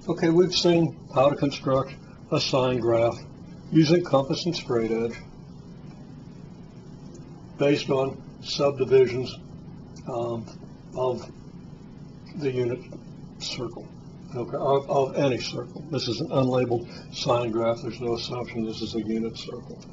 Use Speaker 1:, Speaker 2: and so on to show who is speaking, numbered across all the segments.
Speaker 1: Okay, we've seen how to construct a sine graph using compass and straight edge based on subdivisions of the unit circle, okay, of any circle. This is an unlabeled sine graph. There's no assumption this is a unit circle.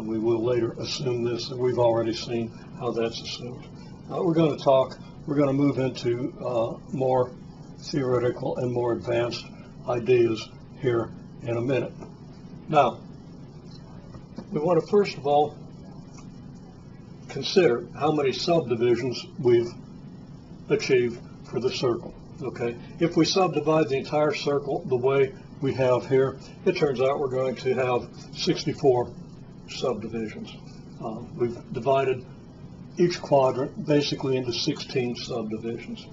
Speaker 1: We will later assume this, and we've already seen how that's assumed. We're going to move into more theoretical and more advanced ideas here in a minute. Now, we want to first of all consider how many subdivisions we've achieved for the circle. Okay, if we subdivide the entire circle the way we have here, it turns out we're going to have 64 subdivisions. We've divided each quadrant basically into 16 subdivisions.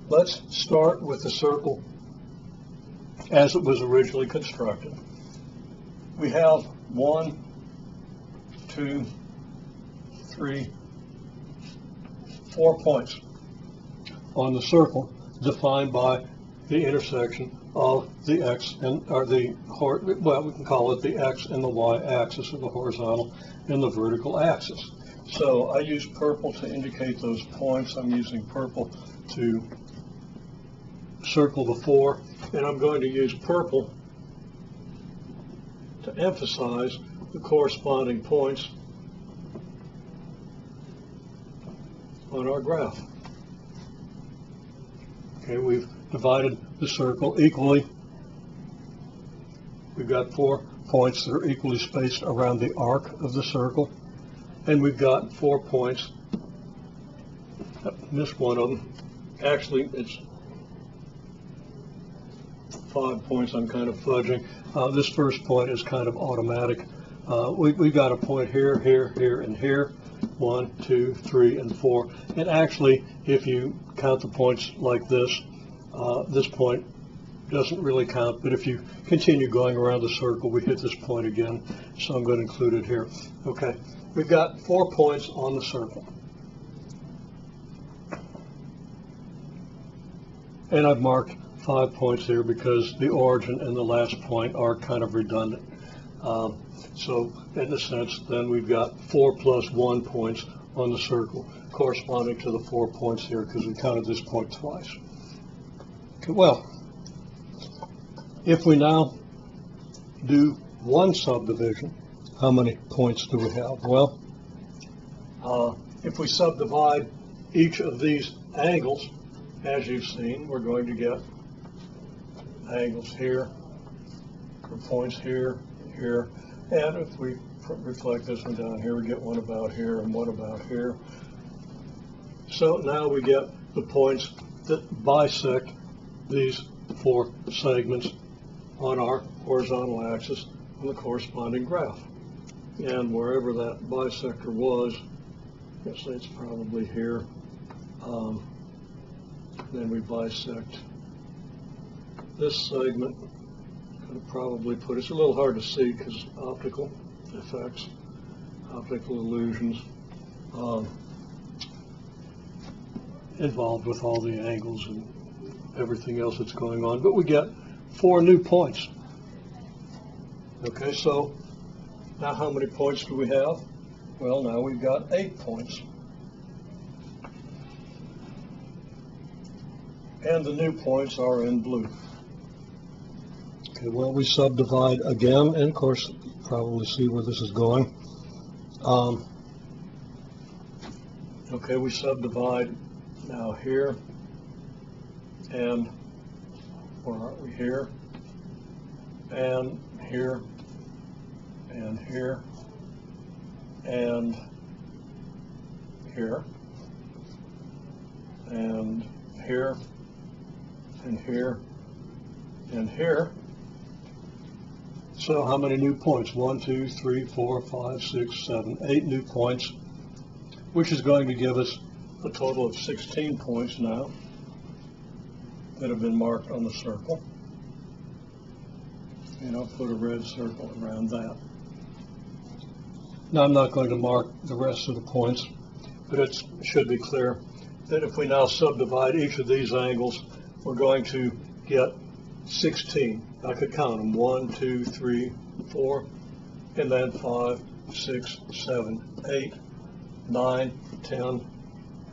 Speaker 1: Let's start with the circle as it was originally constructed. We have 1, 2, 3, 4 points on the circle defined by the intersection of the x and we can call it the x and the y axis, or the horizontal and the vertical axis. So I use purple to indicate those points. I'm using purple to circle the 4, and I'm going to use purple to emphasize the corresponding points on our graph. Okay, we've divided the circle equally. We've got 4 points that are equally spaced around the arc of the circle, and we've got 4 points. I missed one of them. Actually, it's 5 points. I'm kind of fudging. This first point is kind of automatic. We've got a point here, here, here, and here. 1, 2, 3, and 4. And actually, if you count the points like this point doesn't really count, but if you continue going around the circle, we hit this point again, so I'm going to include it here. Okay, we've got 4 points on the circle. And I've marked 5 points here because the origin and the last point are kind of redundant. So in a sense, then we've got 4 plus 1 points on the circle corresponding to the 4 points here because we counted this point twice. Okay, well, if we now do one subdivision, how many points do we have? Well, if we subdivide each of these angles, as you've seen, we're going to get angles here, or points here, here, and if we reflect this one down here, we get one about here and one about here. So now we get the points that bisect these 4 segments on our horizontal axis on the corresponding graph. And wherever that bisector was, let's say it's probably here, then we bisect this segment. Could probably put it's a little hard to see because optical effects, optical illusions involved with all the angles and everything else that's going on. But we get 4 new points. Okay, so now how many points do we have? Well, now we've got 8 points. And the new points are in blue. Okay, well, we subdivide again, and of course, you probably see where this is going. Okay, we subdivide now here, and where are we here? And here, and here, and here, and here, and here, and here. So how many new points? 1, 2, 3, 4, 5, 6, 7, 8 new points, which is going to give us a total of 16 points now that have been marked on the circle. And I'll put a red circle around that. Now I'm not going to mark the rest of the points, but it should be clear that if we now subdivide each of these angles we're going to get 16. I could count them, 1, 2, 3, 4, and then 5, 6, 7, 8, 9, 10,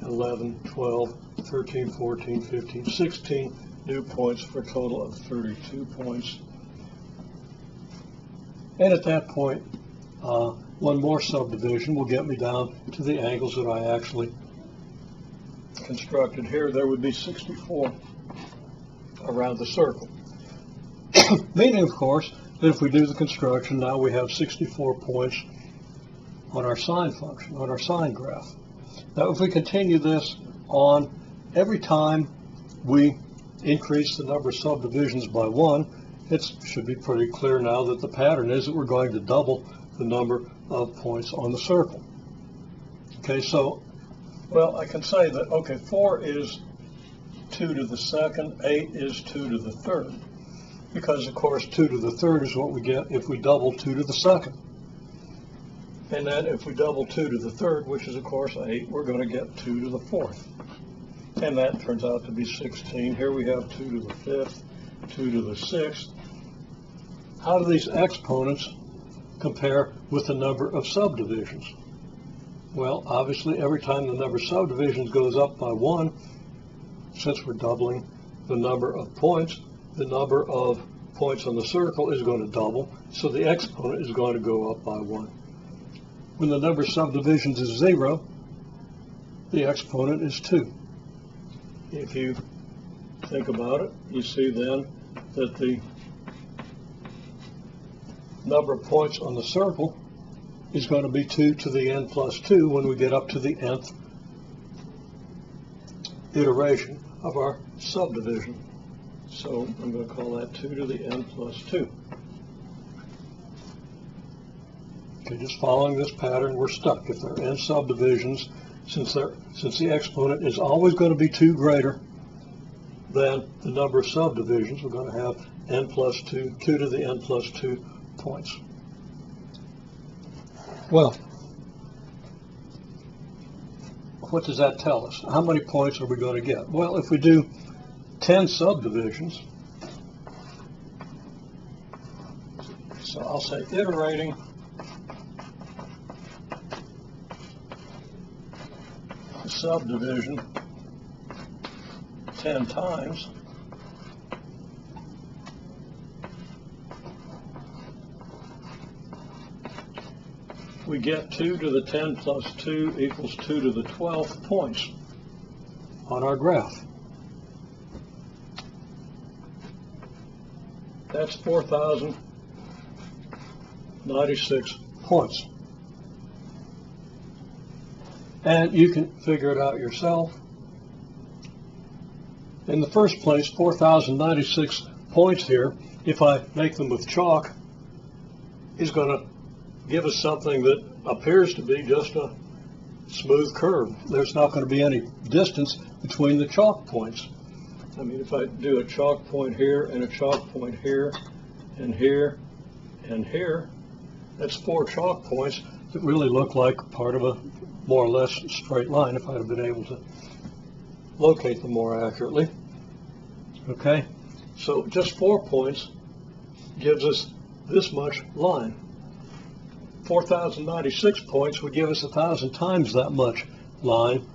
Speaker 1: 11, 12, 13, 14, 15, 16 new points for a total of 32 points. And at that point, one more subdivision will get me down to the angles that I actually constructed here. There would be 64 around the circle. Meaning, of course, that if we do the construction, now we have 64 points on our sine function, on our sine graph. Now, if we continue this on, every time we increase the number of subdivisions by 1, it should be pretty clear now that the pattern is that we're going to double the number of points on the circle. Okay, so, well, I can say that, okay, 4 is 2 to the second, 8 is 2 to the third, because, of course, 2 to the third is what we get if we double 2 to the second. And then if we double 2 to the third, which is, of course, 8, we're going to get 2 to the fourth. And that turns out to be 16. Here we have 2 to the fifth, 2 to the sixth. How do these exponents compare with the number of subdivisions? Well, obviously, every time the number of subdivisions goes up by 1, since we're doubling the number of points, the number of points on the circle is going to double, so the exponent is going to go up by 1. When the number of subdivisions is 0, the exponent is 2. If you think about it, you see then that the number of points on the circle is going to be 2 to the n plus 2 when we get up to the nth iteration of our subdivision. So I'm going to call that 2 to the n plus 2. Okay, just following this pattern, we're stuck. If there are n subdivisions, since the exponent is always going to be 2 greater than the number of subdivisions, we're going to have n plus 2, 2 to the n plus 2 points. Well, what does that tell us? How many points are we going to get? Well, if we do 10 subdivisions, so I'll say iterating the subdivision 10 times, we get 2 to the 10 plus 2 equals 2 to the 12th points on our graph. That's 4,096 points. And you can figure it out yourself. In the first place, 4,096 points here, if I make them with chalk, is going to give us something that appears to be just a smooth curve. There's not going to be any distance between the chalk points. I mean, if I do a chalk point here and a chalk point here and here and here, that's 4 chalk points that really look like part of a more or less straight line if I'd have been able to locate them more accurately. Okay, so just 4 points gives us this much line. 4,096 points would give us 1,000 times that much line,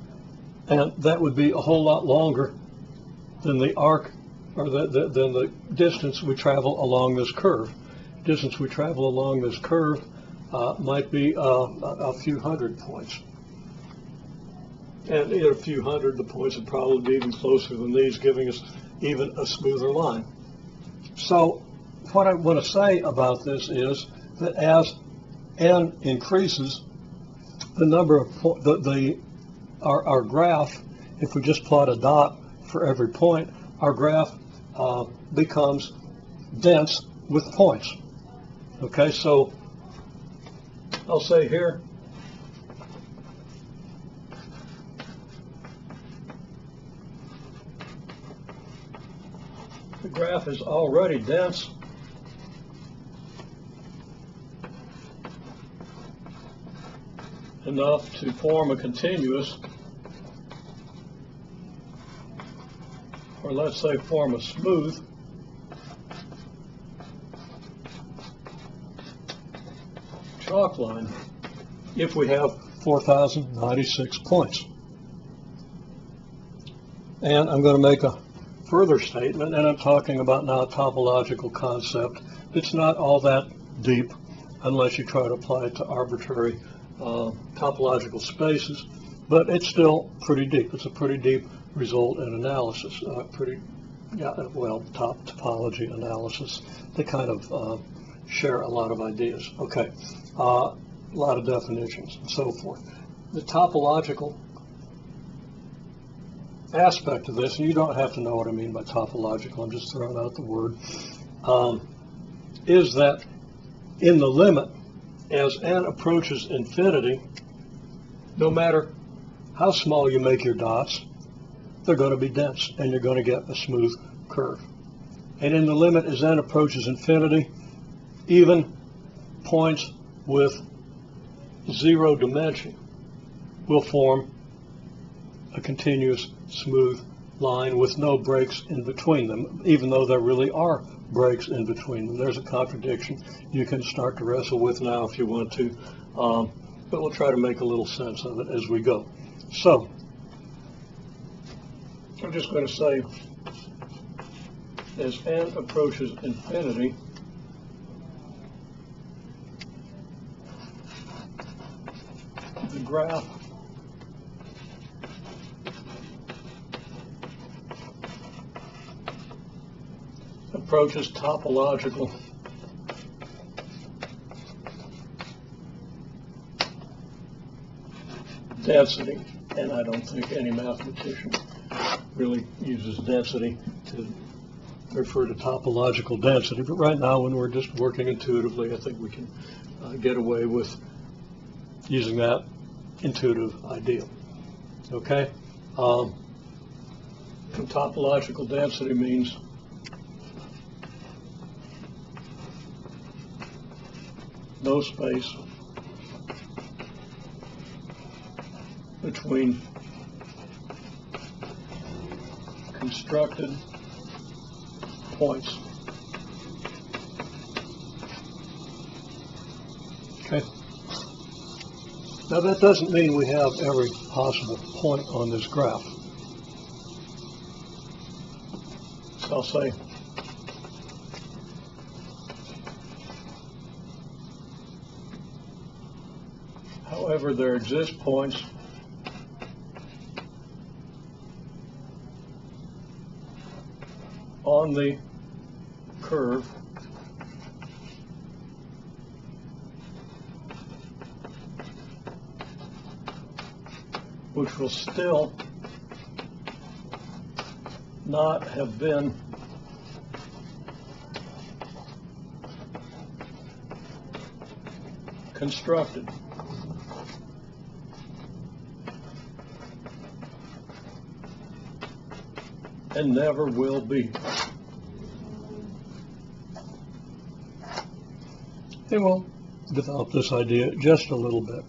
Speaker 1: and that would be a whole lot longer than the arc, or than the distance we travel along this curve. Distance we travel along this curve might be a few hundred points. And in a few hundred, the points would probably be even closer than these, giving us even a smoother line. So what I want to say about this is that as n increases, the number of our graph, if we just plot a dot for every point, our graph becomes dense with points. Okay, so I'll say here, the graph is already dense. Enough to form a continuous or let's say form a smooth chalk line if we have 4,096 points. And I'm going to make a further statement, and I'm talking about now a topological concept. It's not all that deep unless you try to apply it to arbitrary topological spaces, but it's still pretty deep. It's a pretty deep result in analysis, topology analysis. They kind of share a lot of ideas. Okay, a lot of definitions and so forth. The topological aspect of this, and you don't have to know what I mean by topological, I'm just throwing out the word, is that in the limit, as n approaches infinity, no matter how small you make your dots, they're going to be dense, and you're going to get a smooth curve. And in the limit, as n approaches infinity, even points with 0 dimension will form a continuous smooth line with no breaks in between them, even though there really are breaks in between them. There's a contradiction you can start to wrestle with now if you want to, but we'll try to make a little sense of it as we go. So, I'm just going to say, as n approaches infinity, the graph approaches topological density, and I don't think any mathematician really uses density to refer to topological density, but right now when we're just working intuitively, I think we can get away with using that intuitive idea. Okay? Topological density means no space between constructed points. Okay. Now that doesn't mean we have every possible point on this graph. So I'll say however, there exist points on the curve which will still not have been constructed. And never will be. And we'll develop this idea just a little bit.